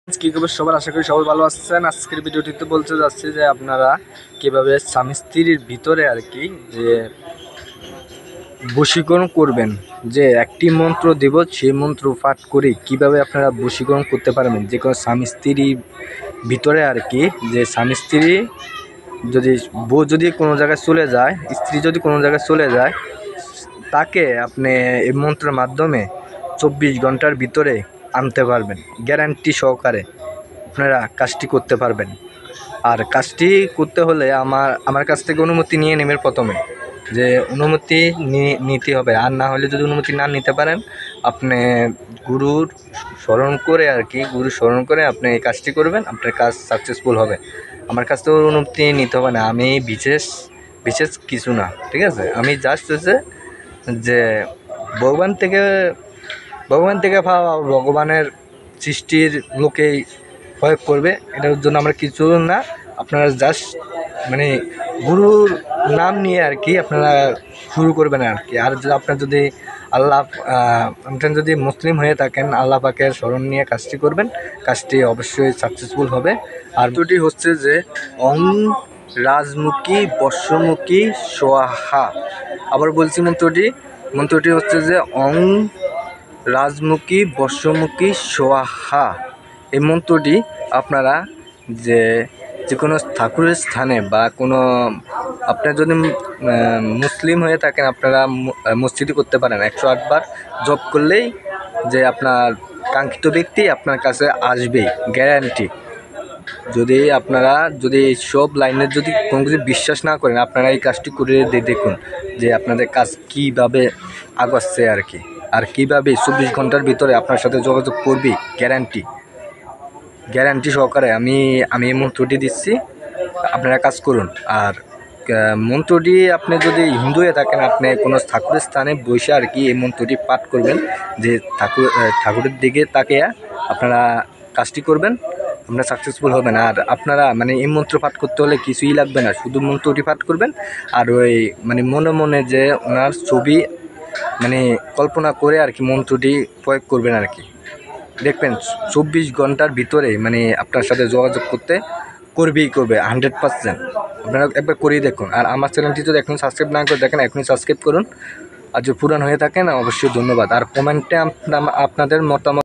কি খবর সবার, আশা করি সবাই ভালো আছেন। আজকের ভিডিওটিতে বলতে যাচ্ছি যে আপনারা কিভাবে স্বামী স্ত্রীর ভিতরে আর কি যে বশীকরণ করবেন, যে একটি মন্ত্র দেব সেই মন্ত্র পাঠ করে কিভাবে আপনারা বশীকরণ করতে পারবেন যে কোনো স্বামী স্ত্রীর ভিতরে আর কি। যে স্বামী স্ত্রী যদি বউ যদি কোনো জায়গায় চলে যায়, স্ত্রী যদি কোনো জায়গায় চলে যায়, তাকে আপনি এই মন্ত্রের মাধ্যমে 24 ঘন্টার ভিতরে আনতে পারবেন, গ্যারান্টি সহকারে আপনারা কাজটি করতে পারবেন। আর কাজটি করতে হলে আমার কাছ থেকে অনুমতি নিয়ে নেবেন প্রথমে, যে অনুমতি নিতে হবে। আর না হলে যদি অনুমতি না নিতে পারেন, আপনি গুরুর স্মরণ করে আর কি, গুরু স্মরণ করে আপনি এই কাজটি করবেন, আপনার কাজ সাকসেসফুল হবে। আমার কাছ থেকে অনুমতি নিতে হবে না, আমি বিশেষ বিশেষ কিছু না, ঠিক আছে। আমি জাস্ট হচ্ছে যে ভগবান থেকে পাওয়া, ভগবানের সৃষ্টির লোকেই প্রয়োগ করবে, এটার জন্য আমরা কিছু না। আপনারা জাস্ট মানে গুরুর নাম নিয়ে আর কি আপনারা শুরু করবেন আর কি। আর আপনার যদি আপনি যদি মুসলিম হয়ে থাকেন, আল্লাহ পাকের স্মরণ নিয়ে কাজটি করবেন, কাজটি অবশ্যই সাকসেসফুল হবে। আর দুটি হচ্ছে যে অং রাজমুখী বর্ষমুখী সোহা। আবার বলছি মন্ত্রটি হচ্ছে যে অং রাজমুখী বর্ষমুখী সোহা। এই মন্ত্রটি আপনারা যে কোনো ঠাকুরের স্থানে বা কোনো, আপনার যদি মুসলিম হয়ে থাকেন আপনারা মসজিদে করতে পারেন। 108 বার জপ করলেই যে আপনার কাঙ্ক্ষিত ব্যক্তি আপনার কাছে আসবেই, গ্যারান্টি। যদি আপনারা যদি সব লাইনের যদি কোনো কিছু বিশ্বাস না করেন, আপনারা এই কাজটি করে দেখুন যে আপনাদের কাজ কীভাবে আগাচ্ছে আর কি। আর কীভাবে 24 ঘন্টার ভিতরে আপনার সাথে যোগাযোগ করবি, গ্যারান্টি সহকারে আমি এই মন্ত্রটি দিচ্ছি, আপনারা কাজ করুন। আর মন্ত্রটি আপনি যদি হিন্দু হয়ে থাকেন, আপনি কোনো ঠাকুরের স্থানে বসে আর কি এই মন্ত্রটি পাঠ করবেন, যে ঠাকুরের দিকে তাকিয়ে আপনারা কাজটি করবেন, আপনারা সাকসেসফুল হবেন। আর আপনারা মানে এই মন্ত্র পাঠ করতে হলে কিছুই লাগবে না, শুধু মন্ত্রটি পাঠ করবেন। আর ওই মানে মনে মনে যে ওনার ছবি মানে কল্পনা করে আর কি মন্ত্রটি প্রয়োগ করবেন আর কি। দেখবেন 24 ঘন্টার ভিতরে মানে আপনার সাথে যোগাযোগ করবে 100%। আপনারা একবার করেই দেখুন। আর আমার চ্যানেলটি যদি এখনই সাবস্ক্রাইব না করে দেখেন, এখনই সাবস্ক্রাইব করুন। আর যদি পুরান হয়ে থাকেন অবশ্যই ধন্যবাদ। আর কমেন্টে আপনাদের মতামত